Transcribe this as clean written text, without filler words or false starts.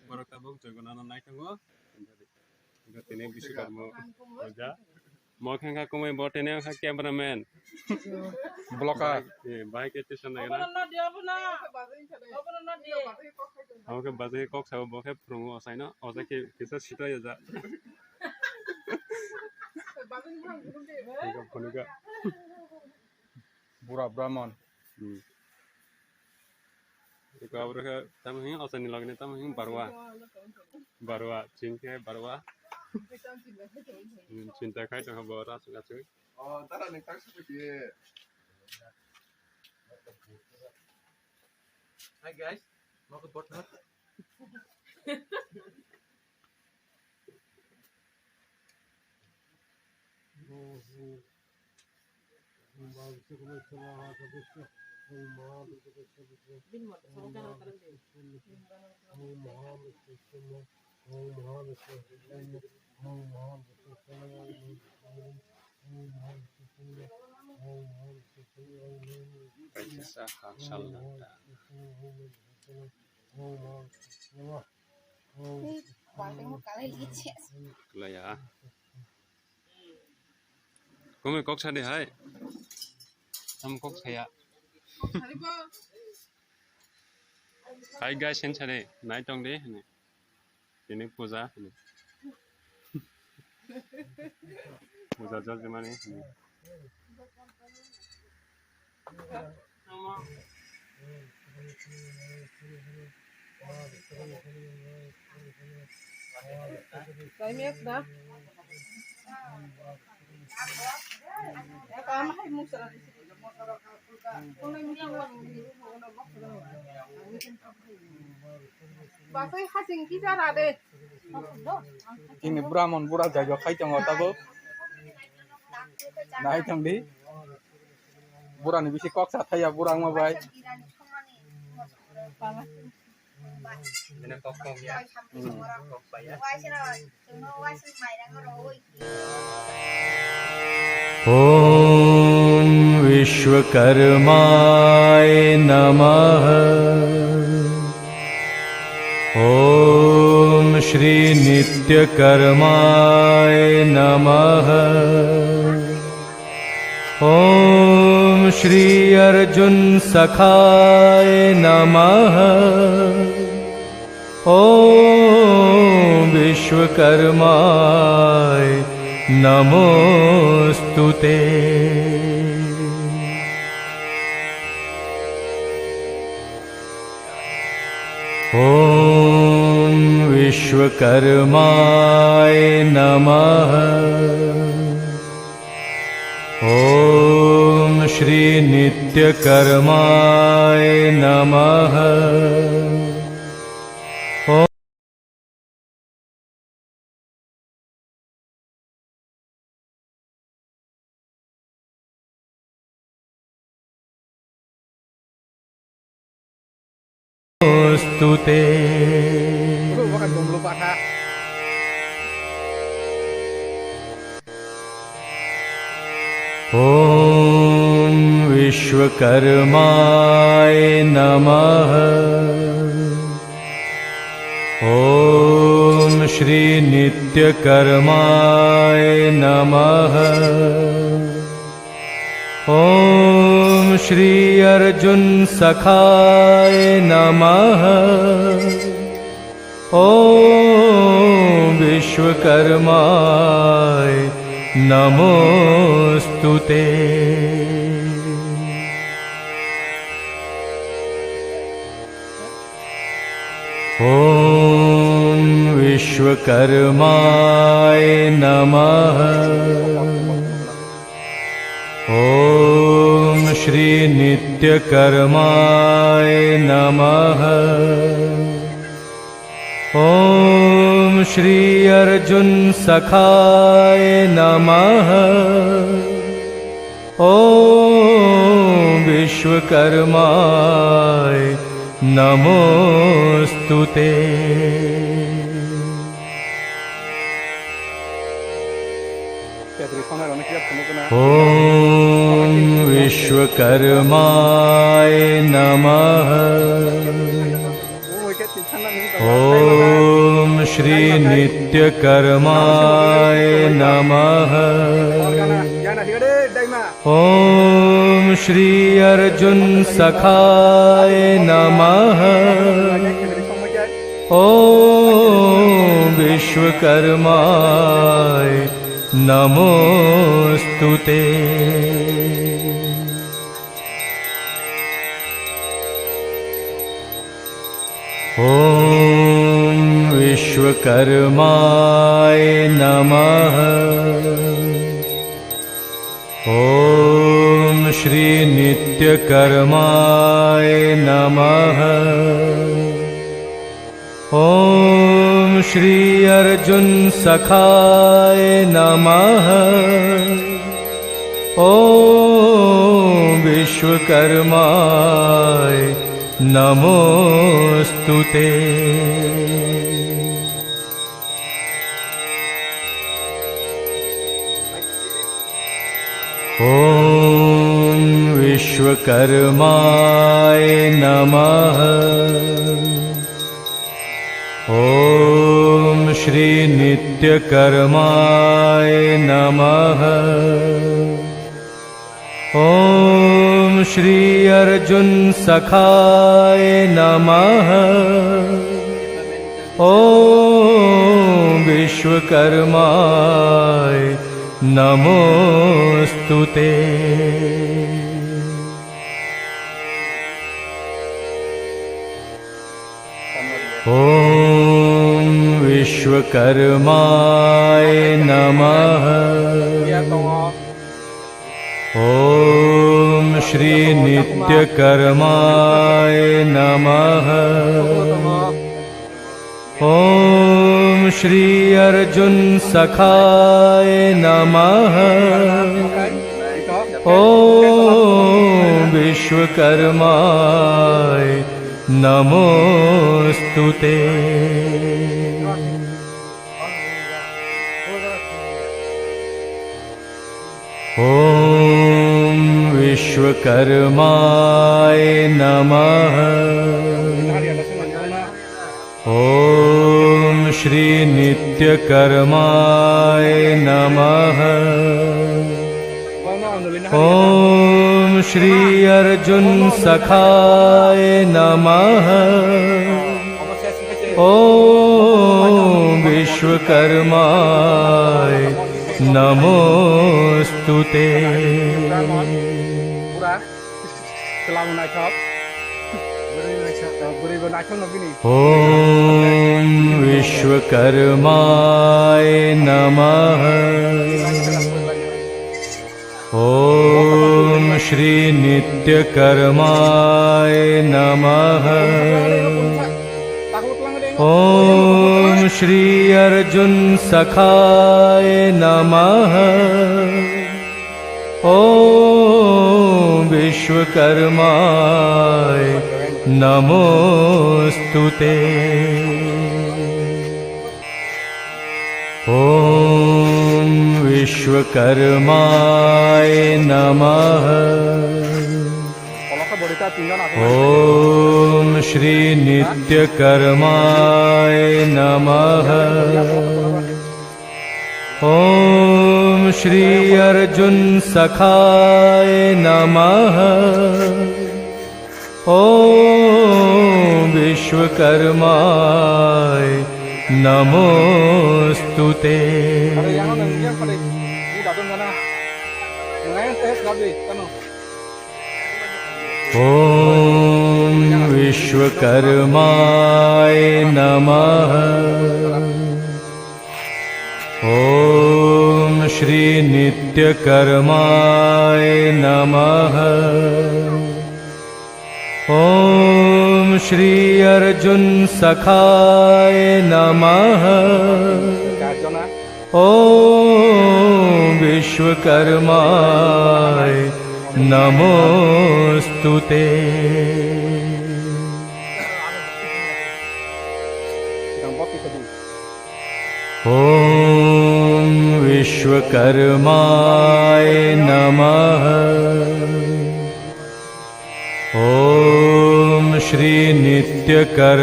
borok tabuk jogonana naitango tene Biswakarma Puja mo khangka komai botene kha cameraman Blocker bike station na আমাকে বাজে cock sub বকে promo আসাইনা অজাকে কিসা সিটা যা ফনিকা Bura Brahman Iko abraka tamhi asani lagne tamhi barwa cinke barwa cinta khai tang bora suga chui Tara ning tak seperti Hi guys mau ke bot not Kaisa haksalna Kelaya Kome kok sade hai Sam kok saya Hai guys sen sade nai tong de ini puja puja jal mane Kayak dah. Ya kamu hai musra di situ. Bapak hasing kita ada. Ini Brahman Bura jaga khai tang otabo Nai tang di Bura ni bisi kok sa thaya burang ma bai Ini kok ya kok bayar Om Vishwakarmay Namah Om Shri Nityakarmay Namah Om Shri Arjun Sakhay Namah Om Vishwakarmay Namostute Om Vishwakarmay Namah Om Shri Nityakarmay Namah Stute Bukan jomblo patah Om Vishwakarmay Namah Om Shri Nityakarmay Namah Om Shri Arjun Sakhay Namah Om Vishwakarmay Namostute Om Vishwakarmay Namah Om Shri Nityakarmay Namah Om Shri Arjun Sakhay Namah Om Vishwakarmay Namostute Om Vishwakarmay Namah Om Shri नित्यकर्माय नमः। ॐ श्री अर्जुन सखाय नमः। ॐ विश्वकर्माय नमोस्तुते। ॐ विश्वकर्माय नमः। ॐ श्री नित्यकर्माय नमः। ॐ श्री अर्जुन सखाय नमः। ॐ विश्वकर्माय नमोस्तुते। ॐ विश्वकर्माय नमः। ॐ श्री नित्यकर्माय नमः। ॐ श्री अर्जुन सखाय नमः। ॐ विश्वकर्माय नमोस्तुते। ॐ विश्वकर्माय नमः। ॐ श्री नित्यकर्माय नमः। ॐ श्री अर्जुन सखाय नमः। ॐ विश्वकर्माय नमोस्तुते। ॐ विश्वकर्माय नमः। ॐ श्री नित्यकर्माय नमः। ॐ श्री अर्जुन सखाय नमः। ॐ विश्वकर्माय नमोस्तुते। ॐ विश्वकर्माय नमः। ॐ श्री नित्यकर्माय नमः। ॐ श्री अर्जुन सखाय नमः। ॐ विश्वकर्माय नमोस्तुते। ॐ विश्वकर्माय नमः। ॐ श्री नित्यकर्माय नमः। ॐ श्री अर्जुन सखाय नमः। ॐ विश्वकर्माय नमोस्तुते। ॐ विश्वकर्माय नमः। ॐ श्री नित्यकर्माय नमः। ॐ श्री अर्जुन सखाय नमः। ॐ विश्वकर्माय नमोस्तुते। ॐ विश्वकर्माय नमः। ॐ श्री नित्यकर्म